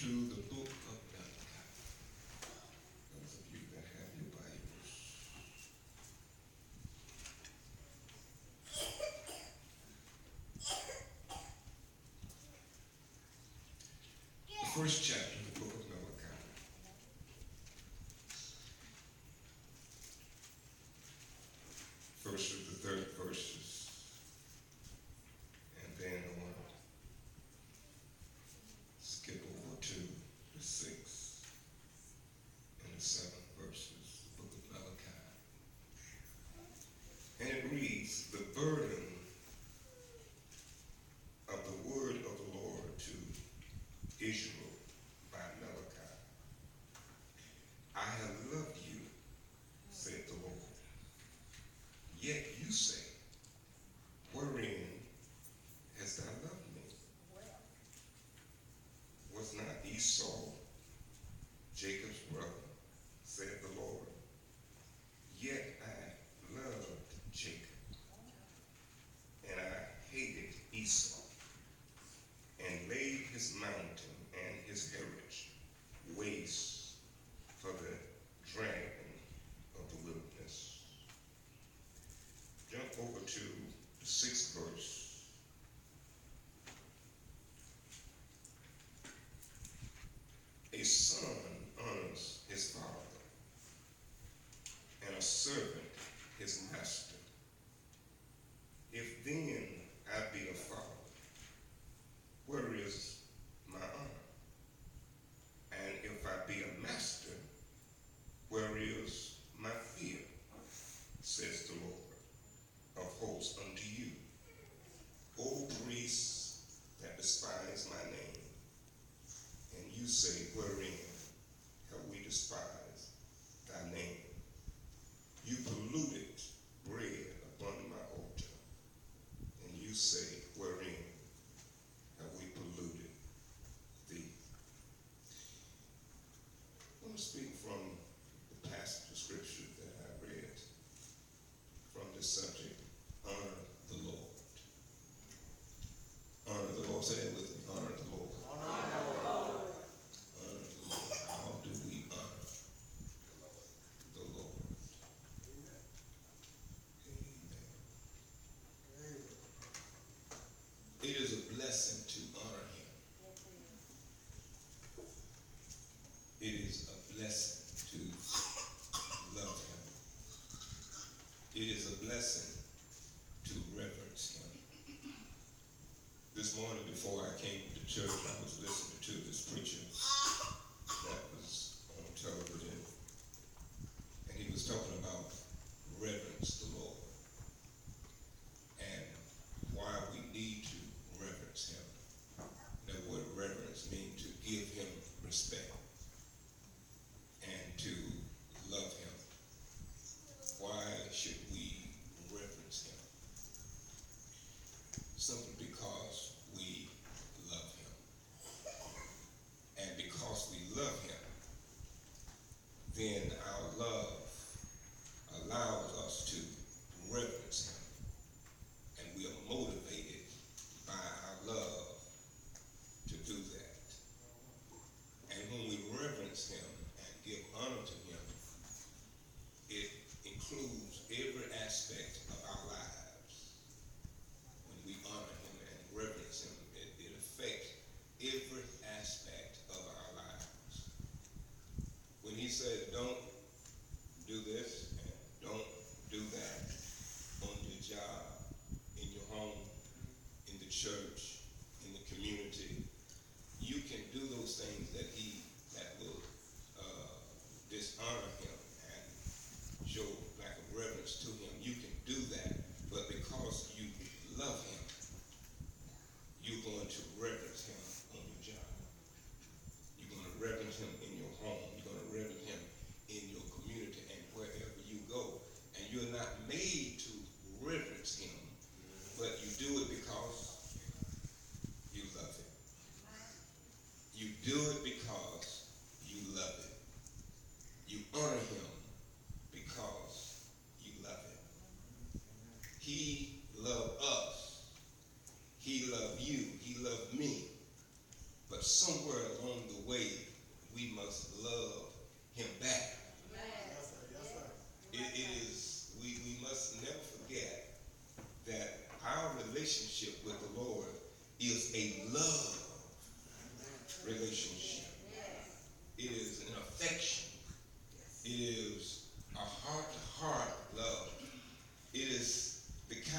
to the book of Malachi. Those of you that have your Bibles. The first chapter of the book of Malachi. First of the third verses. And then I want to skip over to the sixth and the seventh verses, the book of Malachi. And it reads, the burden of the word of the Lord to Israel by Malachi. I have loved you, said the Lord. Yet you say, wherein hast thou loved me? Was not Esau Jacob's brother, said the Lord? Yet I loved Jacob, and I hated Esau, and laid his mountain and his heritage waste for the dragon of the wilderness. Jump over to the sixth verse. A son honors his father, and a servant his master. If then I be a father, where is my honor? And if I be a master, where is my fear? Says the Lord of hosts unto you, O priests that despise my name. And you say, wherein have we despised thy name? You polluted bread upon my altar. And you say, wherein have we polluted thee? I want to speak from the passage of scripture that I read from this subject, honor the Lord. Honor the Lord. Say that with me, honor the Lord. Honor the Lord. Honor the Lord. How do we honor the Lord? Amen. It is a blessing to honor him. It is a blessing to love him. It is a blessing to reverence him. This morning before I came to church, I was listening to this preacher that was on television, and he was talking about reverence the Lord and why we need to reverence him. That word reverence means to give him respect and to love him. Why should we reverence him? Simply because we love him. And because we love him, then our love allows us to reverence him. And we are motivated by our love to do that. And when we reverence him and give honor to him, it includes every aspect of our lives. When we honor him and reverence him, it affects every aspect of our lives. When he says, don't do this and don't do that on your job, in your home, in the church, in the community, you can do those things that will dishonor him and show lack of reverence to him. You can do that, but because you love him, you're going to reverence him on your job. You're going to reverence him in your home. You're going to reverence him in your community and wherever you go. And you're not made to reverence him, but you do it because you love him. You do it because you love him. You honor him because you love him. He loved us. He loved you. He loved me. But somewhere along the way,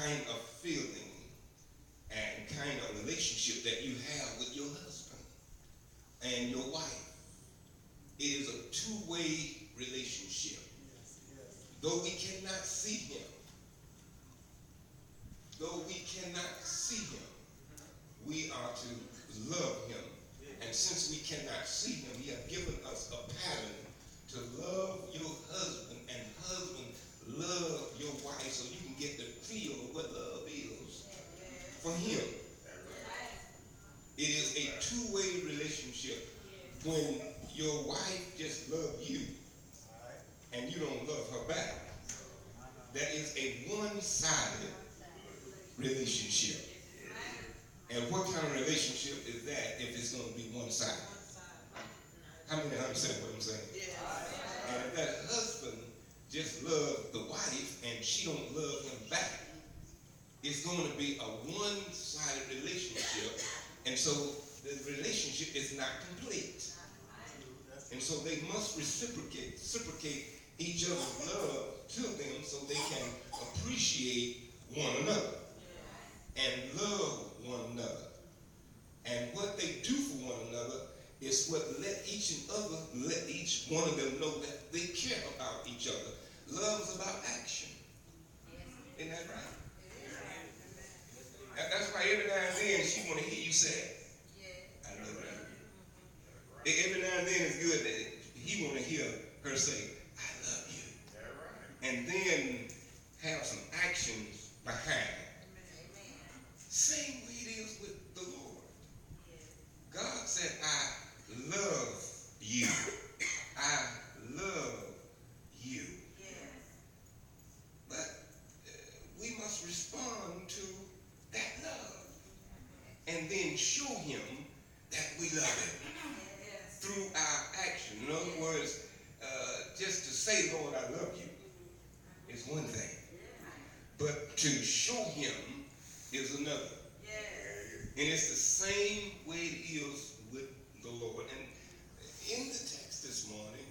kind of feeling and kind of relationship that you have with your husband and your wife. It is a two-way relationship. Though we cannot see him, we are to love him. And since we cannot see him, he has given us a pattern to love your husband and husband love your wife, so you can get the feel of what love is for him. It is a two-way relationship. When your wife just loves you and you don't love her back, that is a one-sided relationship. And what kind of relationship is that if it's going to be one-sided? How many understand what I'm saying? And if that husband just loves the wife and she don't love him back, it's going to be a one-sided relationship. And so the relationship is not complete. And so they must reciprocate each other's love to them so they can appreciate one another and love one another. And what they do for one another is what let each one of them know that they care about each other. Love is about action. Isn't that right? That's why every now and then she want to hear you say, I love you. Every now and then it's good that he want to hear her say, I love you. And then have some actions behind it. Same way it is with the Lord. God said, I love you. I love you. But we must respond to that love and then show him that we love him through our action. In other words, just to say, Lord, I love you is one thing. But to show him is another. And it's the same way it is with the Lord. And in the text this morning,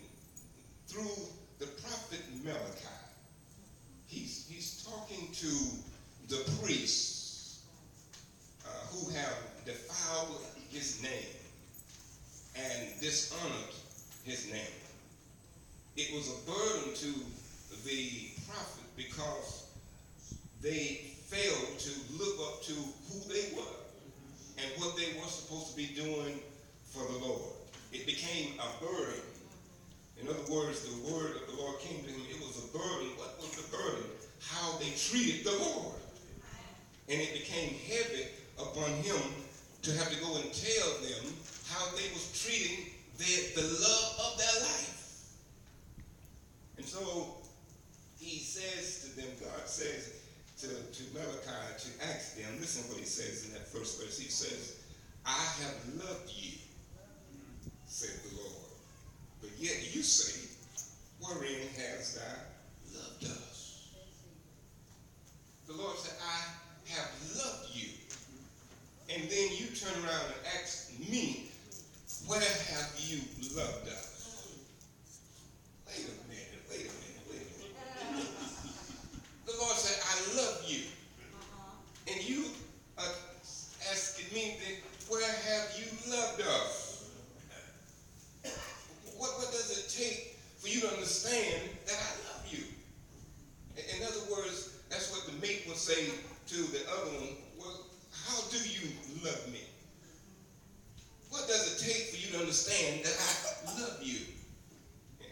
through the prophet Malachi, he's talking to the priests who have defiled his name and dishonored his name. It was a burden to the prophet because they failed to live up to who they were and what they were supposed to be doing for the Lord. It became a burden. In other words, the word of the Lord came to him. It was a burden. What was the burden? How they treated the Lord. And it became heavy upon him to have to go and tell them how they was treating the love of their life. And so he says to them, God says to Malachi to ask them, listen to what he says in that first verse. He says, I have loved you, said the Lord. But yet you say, wherein hast thou loved us? The Lord said, I have loved you. And then you turn around and ask me, where have you loved us? Wait a minute. The Lord said, I love you. And you are asking me, where have you loved us? What does it take for you to understand that I love you? In other words, that's what the mate would say to the other one. Well, how do you love me? What does it take for you to understand that I love you?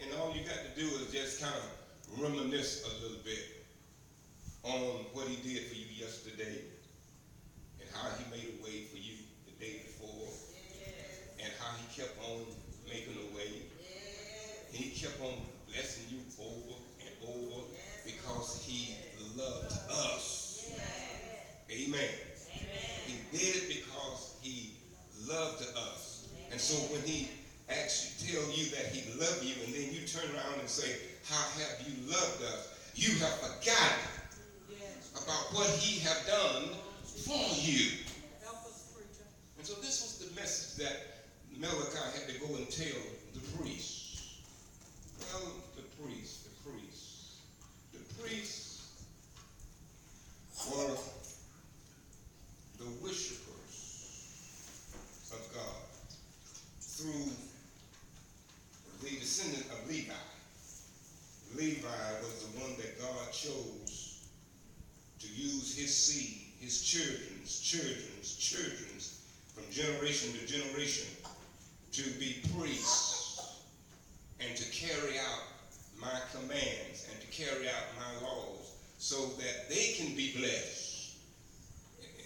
And all you got to do is just kind of reminisce a little bit on what he did for you yesterday and how he made a way for you the day before and how he kept on making a way. And he kept on blessing you over and over because he loved us. Amen. He did it because he loved us. And so when he tell you that he loved you, and then you turn around and say, how have you loved us? You have forgotten about what he have done for you. And so this was the message that Malachi had to go and tell the priests. Well, the priests were use his seed, his children's, from generation to generation, to be priests and to carry out my commands and to carry out my laws so that they can be blessed.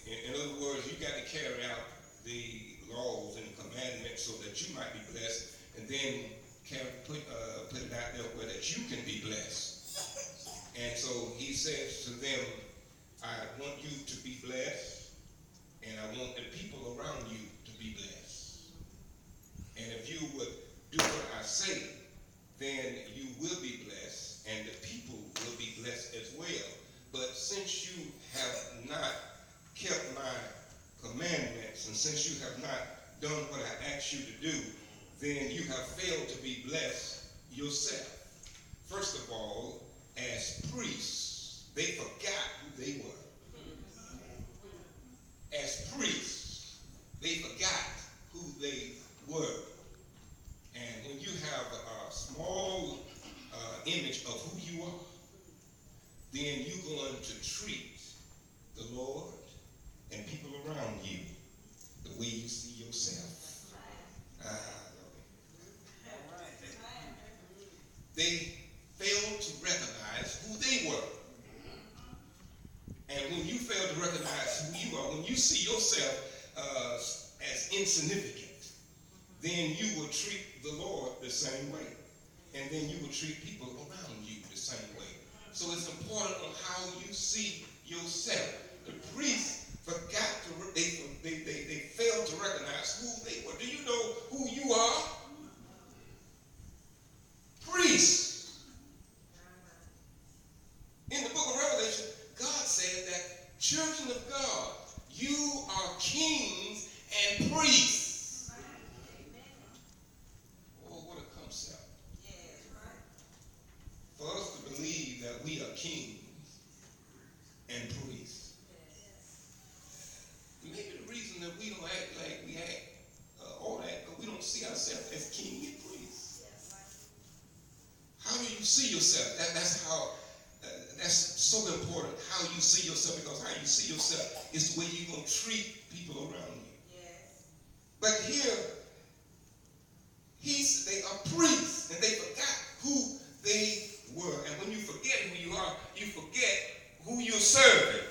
In other words, you got to carry out the laws and commandments so that you might be blessed, and then put it out there where that you can be blessed. And so he says to them, I want you to be blessed, and I want the people around you to be blessed. And if you would do what I say, then you will be blessed, and the people will be blessed as well. But since you have not kept my commandments, and since you have not done what I asked you to do, then you have failed to be blessed yourself. First of all, as priests, they forgot who they were. As priests, they forgot who they were. And when you have a small image of who you are, then you're going to treat the Lord and people around you the way you see yourself. They failed to recognize who they were. And when you fail to recognize who you are, when you see yourself as insignificant, then you will treat the Lord the same way. And then you will treat people around you the same way. So it's important on how you see yourself. The priests forgot to, they failed to recognize who they were. Do you know who you are? Priests. In the book of Revelation, God said that, children of God, you are kings and priests. Oh, what a concept. For us to believe that we are kings and priests. Maybe the reason that we don't act like we act all that, because we don't see ourselves as king and priest. How do you see yourself? That's so important, how you see yourself, because how you see yourself is the way you're going to treat people around you. Yes. But here, they are priests, and they forgot who they were. And when you forget who you are, you forget who you're serving.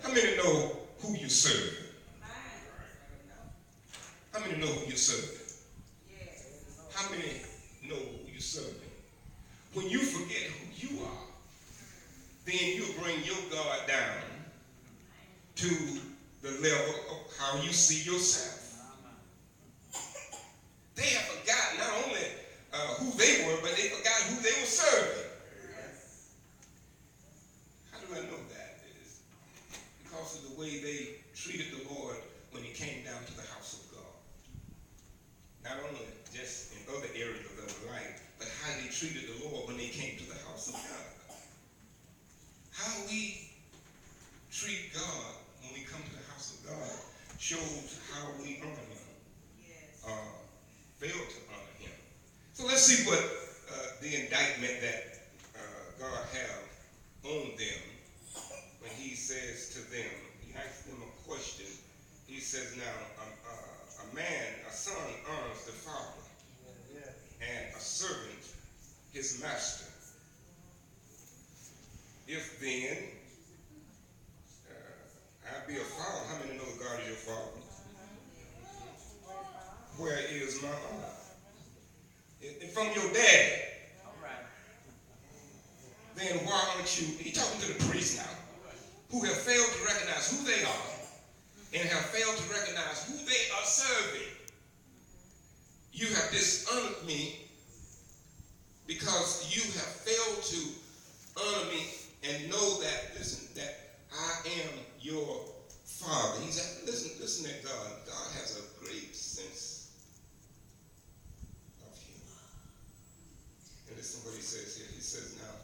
How many know who you're serving? How many know who you're serving? How many know who you're serving? When you forget who you are, then you bring your guard down to the level of how you see yourself. They have forgotten not only who they were, but they forgot who they were serving. How do I know that? It's because of the way they treated the Lord when he came down to the house of God. Not only just in other areas of their life, but how they treated the Lord when they came to the house of God. How we treat God when we come to the house of God shows how we honor him, fail to honor him. So let's see what the indictment that God have on them when he says to them, he asks them a question. He says, now, a son honors the father, and a servant his master. If then I be a father, how many know God is your father? Where is my honor? If I'm your dad, then why aren't you? He's talking to the priests now, who have failed to recognize who they are and have failed to recognize who they are serving. You have dishonored me because you have failed to honor me and know that, listen, that I am your father. Listen at God. God has a great sense of humor. And listen what he says here. He says, now,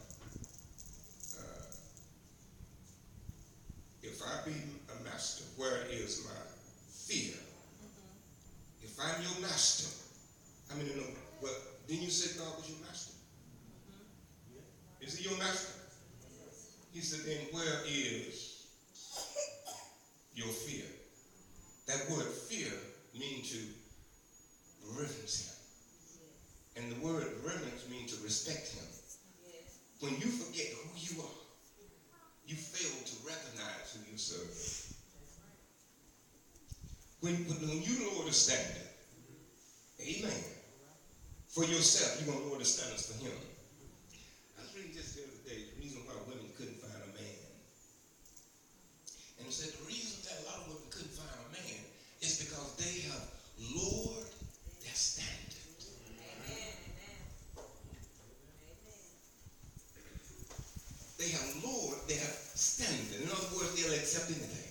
if I be a master, where is my fear? If I'm your master, how many know? Well, didn't you say God was your master? Is he your master? He said, then where is your fear. That word fear means to reverence him. And the word reverence means to respect him. When you forget who you are, you fail to recognize who you serve. When you lower the standard, amen, for yourself, you're going to lower the standards for him. I was reading just the other day, the reason why women couldn't find a man. And it said the reason that a lot of women couldn't find a man is because they have lowered their standard. Amen. They have lowered their standard. In other words, they'll accept anything.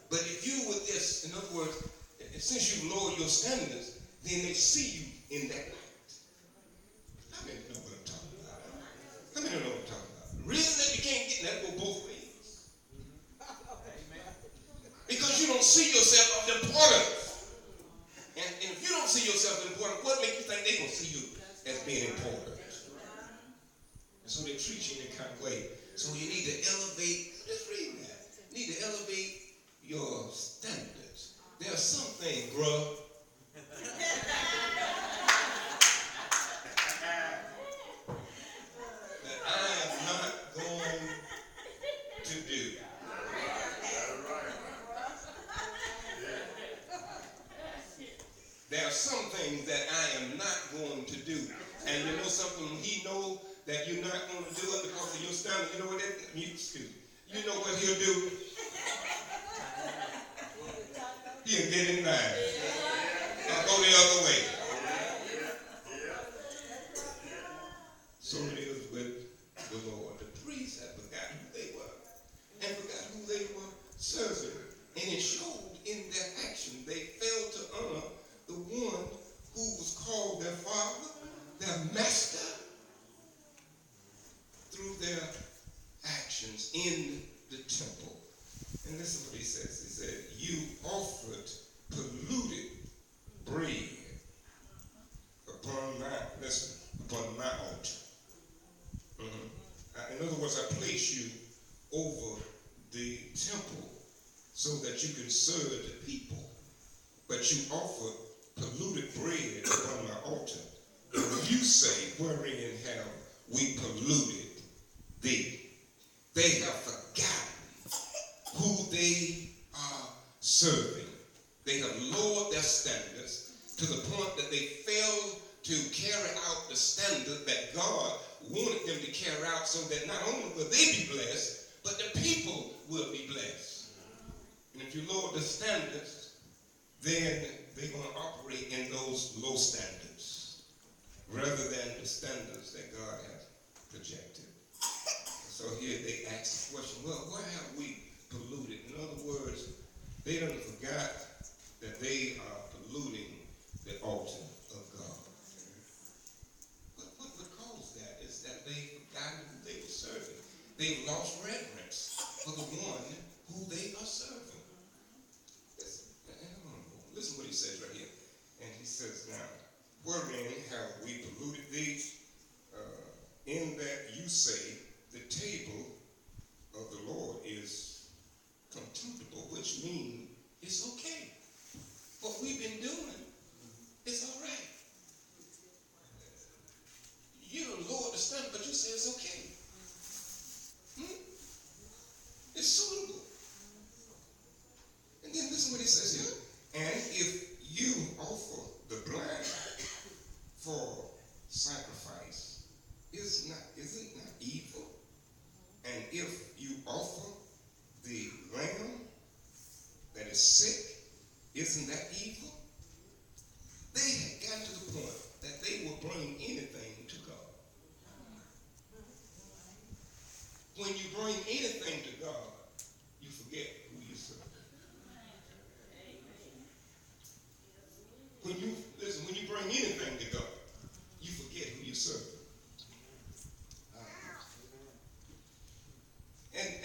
But if you with this, in other words, since you've lowered your standards, then they see you in that light. How many know what I'm talking about? How many know what I'm talking about? The reason that you can't get that go both ways. Because you don't see yourself as important. And if you don't see yourself as important, what makes you think they're going to see you as being important? And so they treat you in that kind of way. So you need to elevate, let's read that. You need to elevate your standards. There are some things, bruh, that I am not going to do. There are some things that I am not going to do. And you know something, he knows that you're not going to do it because of your standard. You know what that, excuse me. You know what he'll do? He'll get in line and go the other way. So it is with the Lord. The priests had forgotten who they were and forgot who they were serving. And it showed in their action. They failed to honor the one who was called their father, their master, through their actions in the temple. And listen what he says. He said, you offered polluted bread upon my altar. In other words, I place you over the temple so that you can serve the people. But you offered polluted bread upon my altar. And you say, wherein have we polluted thee? They have forgotten who they are serving. They have lowered their standards to the point that they failed to carry out the standard that God wanted them to carry out, so that not only will they be blessed, but the people will be blessed. And if you lower the standards, then they're going to operate in those low standards rather than the standards that God has projected. So here they ask the question, well, where have we polluted? In other words, they don't forgot that they are polluting the altar of God. What caused that is that they forgotten who they were serving. They've lost reverence for the one who they are serving. Listen what he says right here. And he says now, wherein have we polluted thee? In that you say the table of the Lord is contemptible, which means it's okay. What we've been doing is all right. You don't lower the standard, but you say it's okay. It's suitable. And then listen what he says here. And if you offer the blind for sacrifice, is it not evil? And if you offer the lamb that is sick, isn't that evil? They had gotten to the point that they would bring anything to God. When you bring anything to God, you forget who you serve. When you bring anything to God, you forget who you serve.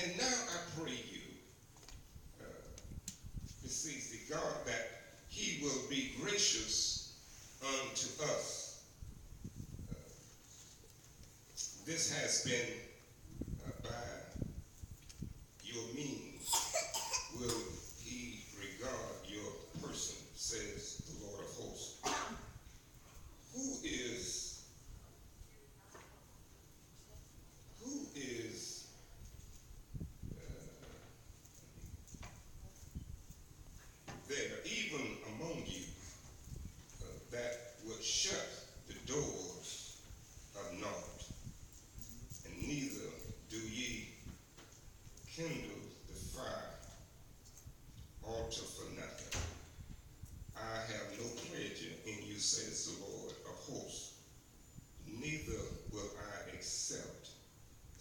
And now I pray you, beseech the God that he will be gracious unto us. This has been by your means.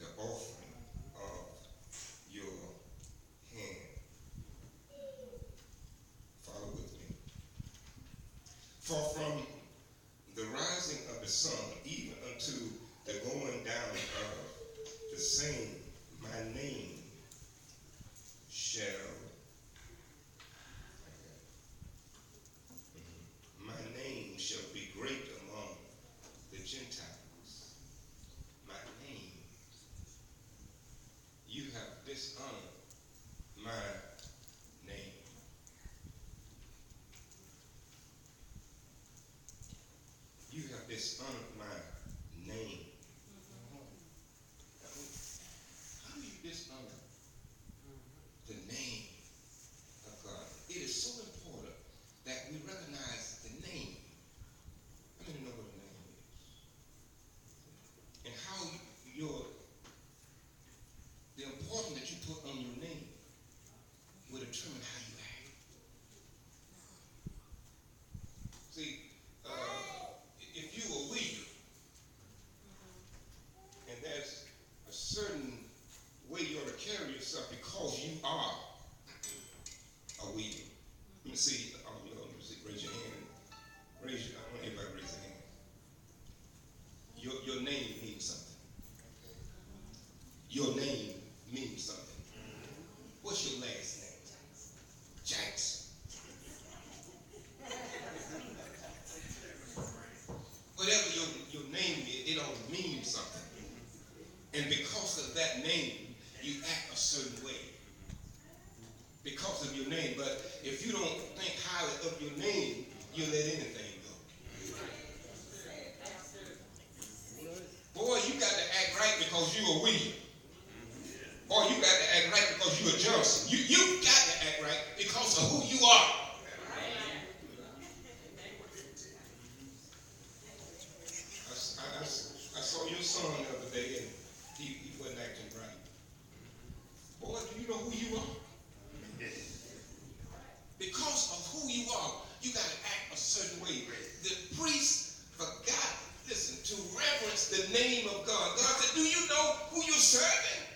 the offering of your hand. Follow with me. For from the rising of the sun, even unto the going down of the same, my name shall, my name shall be great among the Gentiles. My name, you have dishonored my name. You have dishonored my name. How do you dishonor the name of God? It is so important that we recognize the name. I mean, know what the name is. And how the importance that you put on your name will determine how you act. See, if you are William, and there's a certain way you ought to carry yourself because you are a William. Let me see, raise your hand. I want everybody to raise their hand. Your name means something. Your name means something. What's your last name? Jackson. Whatever your name is, it ought to mean something. And because of that name, you act a certain way. Because of your name. But if you don't think highly of your name, you'll let anything go. Boy, you got to act right because you're a William. Boy, you got to act right because you're a Johnson. You got to act right because of who you are. I saw your son the other day, and he wasn't acting right. Boy, do you know who you are? Because of who you are, you got to act a certain way. The priest forgot, listen, to reverence the name of God. God said, do you know who you're serving?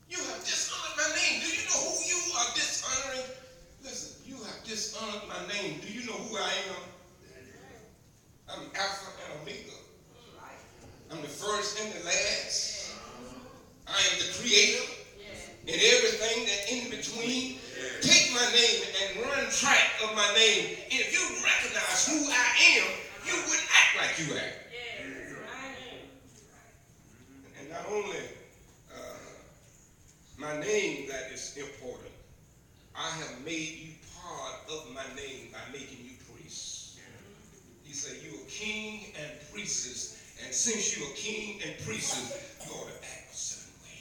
You have dishonored my name. Do you know who you are dishonoring? Listen, you have dishonored my name. Do you know who I am? I'm Alpha and Omega. I'm the first and the last. I am the creator and everything that in between. Take my name and run track of my name. And if you recognize who I am, you wouldn't act like you act. And not only my name that is important, I have made you part of my name by making you priests. He said you are king and priestess. And since you are king and priestess, you ought to act a certain way.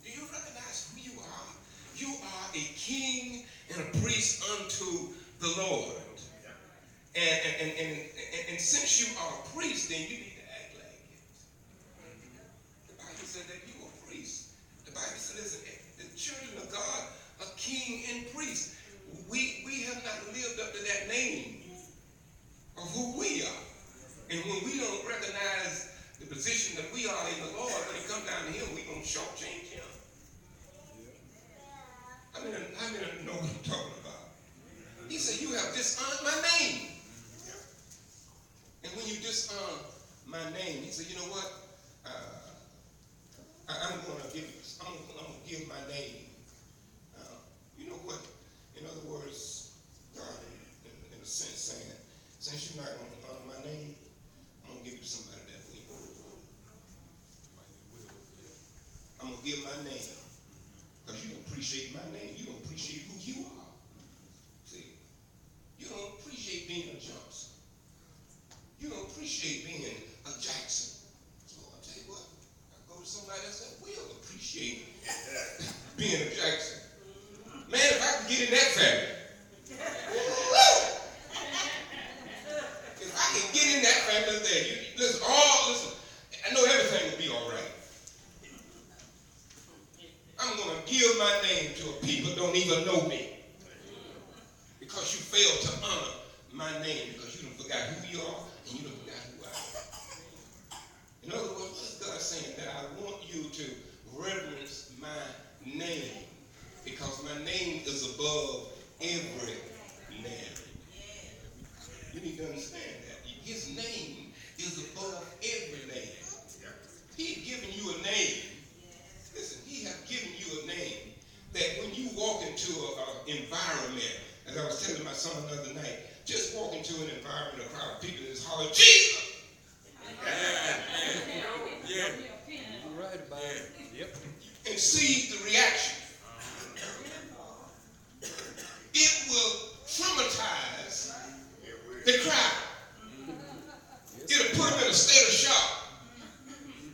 Do you recognize who you are? You are a king and a priest unto the Lord. And since you are a priest, then you need to act like it. The Bible said that you are a priest. The Bible said, listen, the children of God are king and priest. We have not lived up to that name of who we are. And when we don't recognize the position that we are in the Lord, when it comes down to him, we're going to shortchange him. I mean, know what I'm talking about. He said, you have dishonored my name. And when you dishonor my name, he said, you know what? I'm going to give my name. You know what? In other words, God, in a sense, saying, since you're not going to honor my name, I'm going to give you somebody that will. I'm going to give my name. Because you don't appreciate my name. You don't appreciate who you are. See? You don't appreciate being a Johnson. You don't appreciate being a Jackson. So I'll tell you what. I go to somebody else that will appreciate being a Jackson. Man, if I could get in that family. If I can get in that family there, listen, I know everything will be all right. I'm going to give my name to a people who don't even know me. Because you failed to honor my name, because you don't forgot who you are and you don't forgot who I am. In other I want you to reverence my name, because my name is above every name. You need to understand that. His name is above every name. He's given you a name. Listen, he has given you a name that when you walk into an environment, as I was telling my son the other night, just walk into an environment, a crowd of people and just holler, Jesus! Yeah. You're right about it. Yep. And see the reaction. It will traumatize the crowd. It'll put them in a state of shock.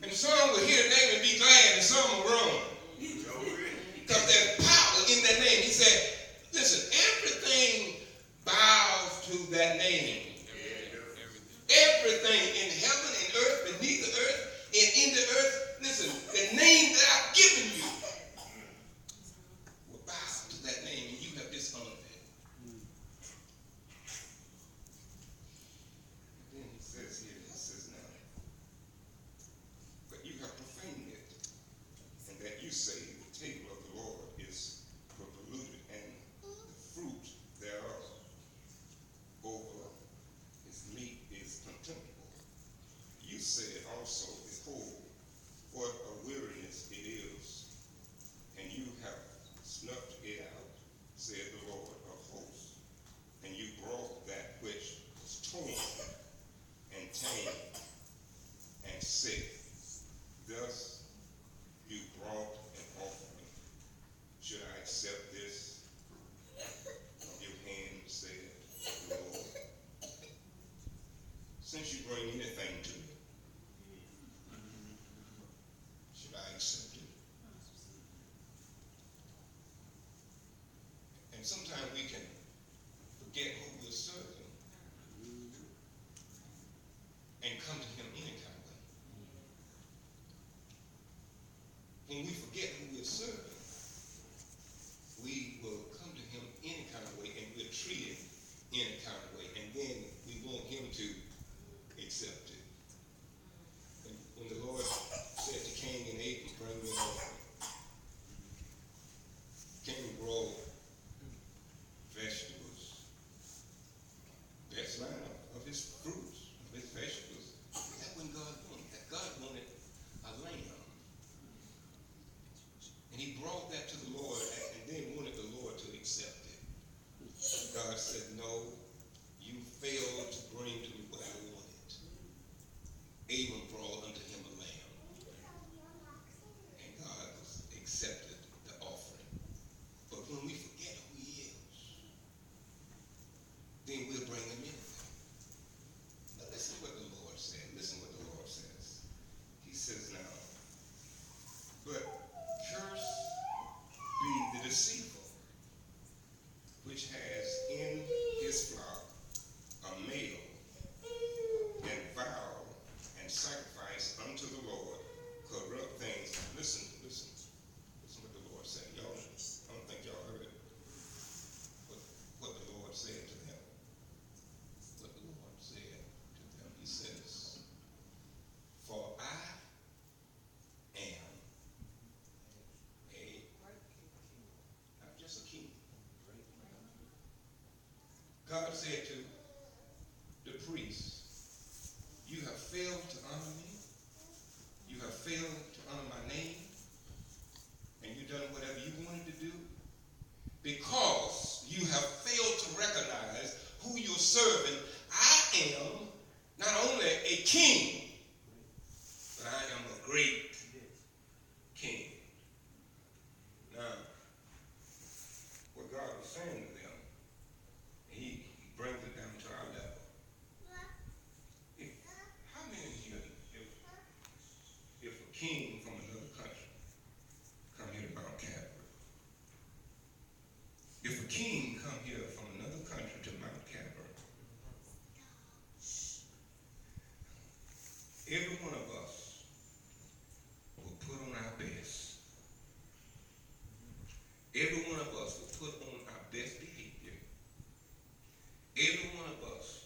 And some will hear the name and be glad, and some will run. Because there's power in that name. He said, listen, everything bows to that name. Everything in heaven and earth, beneath the earth, and in the earth, listen, the name that I've given you will bow to that name, and you have dishonored it. Then he says here, now, but you have profaned it, and that you say the table of the Lord is polluted, and the fruit thereof over his meat is contemptible. You said also, behold, what a weariness it is, and you have snuffed it out, said the Lord of hosts, and you brought that which was torn and tame and sick. Thus you brought an offering. Should I accept this of your hand, said the Lord? Since you bring anything to me, should I accept it? And sometimes we can forget who we're serving and come to him any kind of way. When we forget who we're serving, we will come to him any kind of way, and we'll treat him any kind of way, and then we want him to accept it. When the Lord said to Cain and Abel, bring me an offering, Cain brought vegetables. That's line of his fruits, of his vegetables. That's when God wanted that. God wanted a lamb. And he brought that to the Lord and then wanted the Lord to accept it. God said, no, you failed to bring to me what I wanted. Abel brought unto him a lamb. And God accepted the offering. But when we forget who he is, then we'll bring him in. But listen what the Lord said. Listen what the Lord says. He says now, but curse be the deceiver, which has in his flock a male, and vow and sacrifice unto the Lord corrupt things. Listen what the Lord said. Y'all, I don't think y'all heard it. What the Lord said to them. What the Lord said to them. He says, for I am not just a king. God said to the priests, you have failed to honor me. You have failed to honor my name. And you've done whatever you wanted to do. Because you have failed to recognize who you're serving. I am not only a king, but I am a great king. Now, what God was saying to them, he brings it down to our level. How many of you, if a king from another country come here to Mount Calvary, if a king come here from another country to Mount Calvary, every one of us will put on our best. Every one of us will put on our best behavior. Every one of us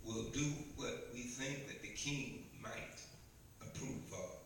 will do what we think that the king might approve of.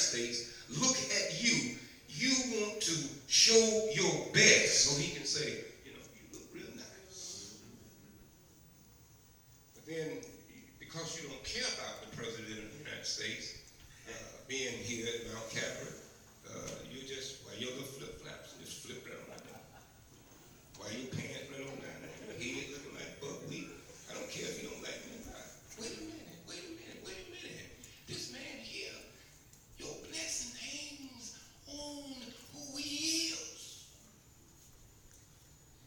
States look at you, you want to show your best so he can say, you look real nice. But then, because you don't care about the President of the United States being here at Mount Calvary, you just wear your little flip-flops and just flip around like that. While your pants right on down there, your head looking like buckwheat. I don't care if you don't like me or not. Wait a minute. This man here, your blessing hangs on who he is.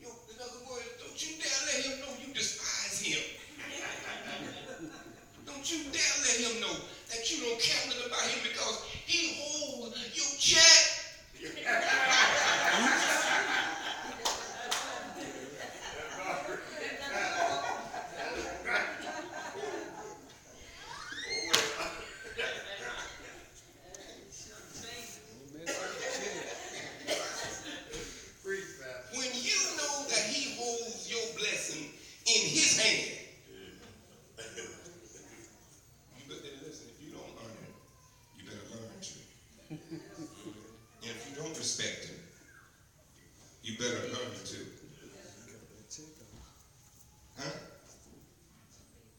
In other words, don't you dare let him know you despise him. Don't you dare let him know that you don't care nothing about him because he holds your check. When you know that he holds your blessing in his hand, you better listen. If you don't earn it, you better learn to. And if you don't respect him, you better learn to. Huh?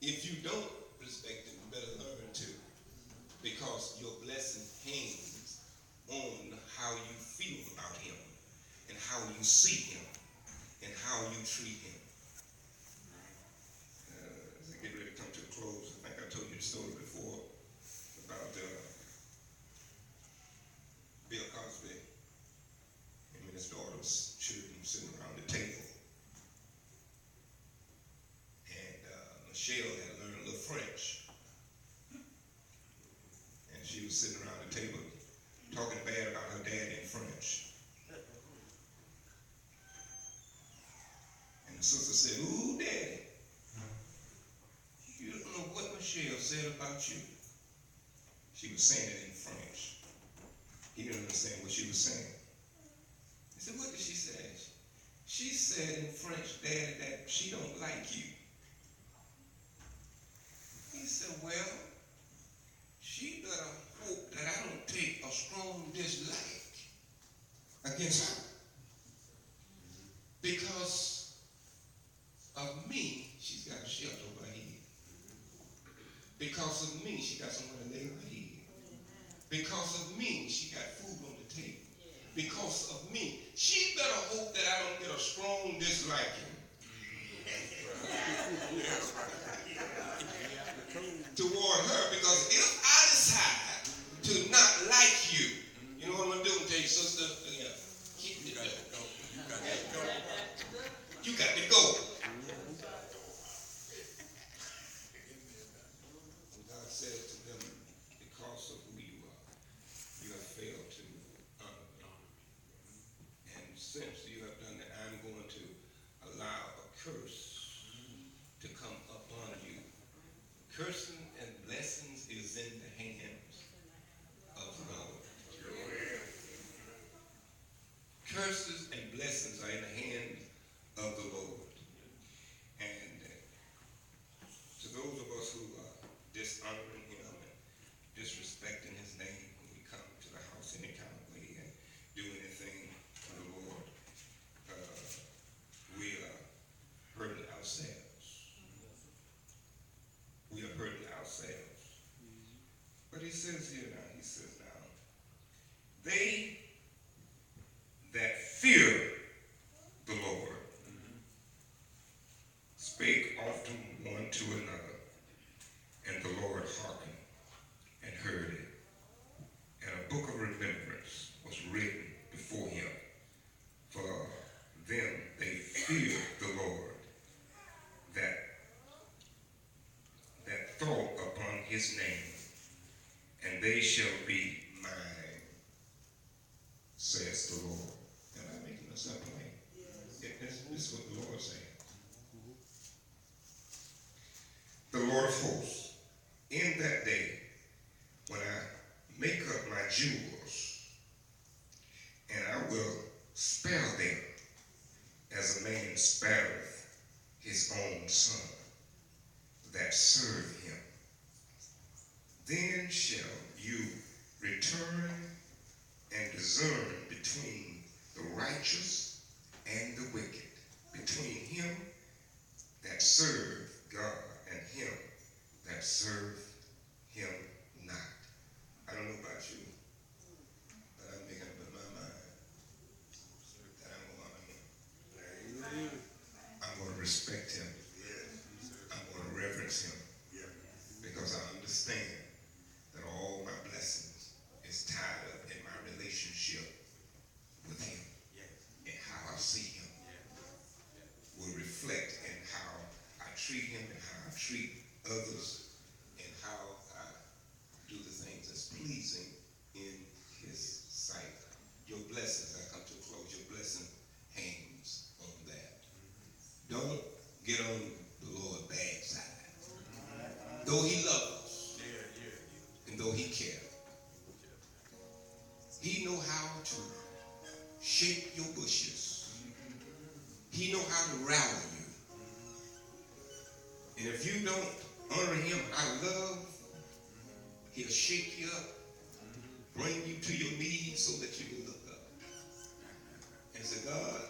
If you don't respect him, you better learn to. Because your blessing hangs on how you feel about him and how you see him and how you treat him. As I get ready to come to a close, I think I told you the story before about Bill Cosby. Him and his daughter's children sitting around the table. And Michelle had learned a little French. And she was sitting around the table talking bad about her dad in French. And the sister said, "Ooh, Daddy, you don't know what Michelle said about you." She was saying it in French. He didn't understand what she was saying. He said, "What did she say?" She said in French, "Daddy, that she don't like you." He said, "Well, she better hope that I don't take a strong dislike against her. Because of me, she's got a shelter over her head. Because of me, she got somewhere to lay her head. Because of me, she got food on the table. Because of me, she better hope that I don't get a strong disliking toward her, because if I decide to not like you, you know what I'm going to do? I'm going to tell you, sister, keep it up. You got to go. And God said to them, because of who you are, you have failed to honor me. And since you have done that, I'm going to allow a curse to come upon you. Cursing and blessings is in the hands of the Lord. Curses and blessings are in the hands of the Lord. And to those of us who are dishonoring him and disrespecting his name when we come to the house any kind of way and do anything for the Lord, we are hurting ourselves. We are hurting ourselves. But he says here now, they that fear the Lord spake often one to another, and the Lord hearkened and heard it. And a book of remembrance was written before him. For them they feared the Lord, that thought upon his name, and they shall be mine, says the Lord. Am I making this up plain? This is what the Lord is saying. The Lord of hosts, in that day, when I make up my jewels, and I will spare them as a man spareth his own son that serve him, then shall you return and discern between the righteous and the wicked, between him that serve God and him that serve him not. I don't know about you, but I'm making up in my mind that I'm going to honor him. I'm going to respect him. I'm going to reverence him, because I understand that all my blessings is tied up in my relationship with him, and how I see him will reflect in how I treat him and how I treat others, and how I do the things that's pleasing in his sight. Your blessings, I come to a close, your blessing hangs on that. Don't get on the Lord's bad side. Though he loves us, and though he cares, he know how to shake your bushes. He know how to rally you. And if you don't honor him out of love, he'll shake you up, bring you to your knees so that you can look up and say, God,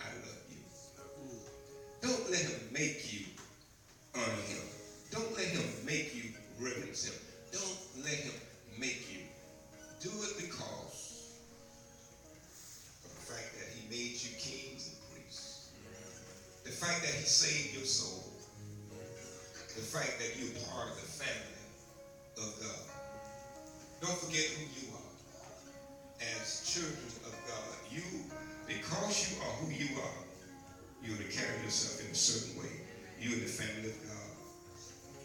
I love you. Don't let him make you honor him. Don't let him make you reverence him. Don't let him make you. Do it because of the fact that he made you kings and priests. The fact that he saved your soul. The fact that you're part of the family of God. Don't forget who you are. As children of God, you, because you are who you are, you're to carry yourself in a certain way. You're in the family of God.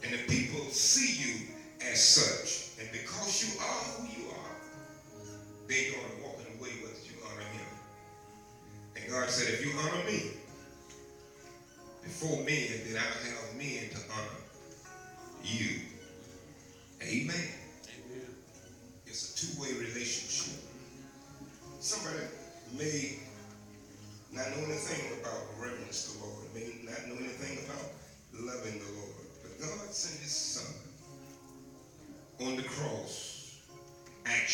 And the people see you as such. And because you are who you are, they're going to walk in a way whether you honor him. And God said, if you honor me before men, then I'll have men to honor you. Amen. Amen. It's a two-way relationship. Somebody may not know anything about reverence the Lord, may not know anything about loving the Lord. But God sent his son on the cross, actually.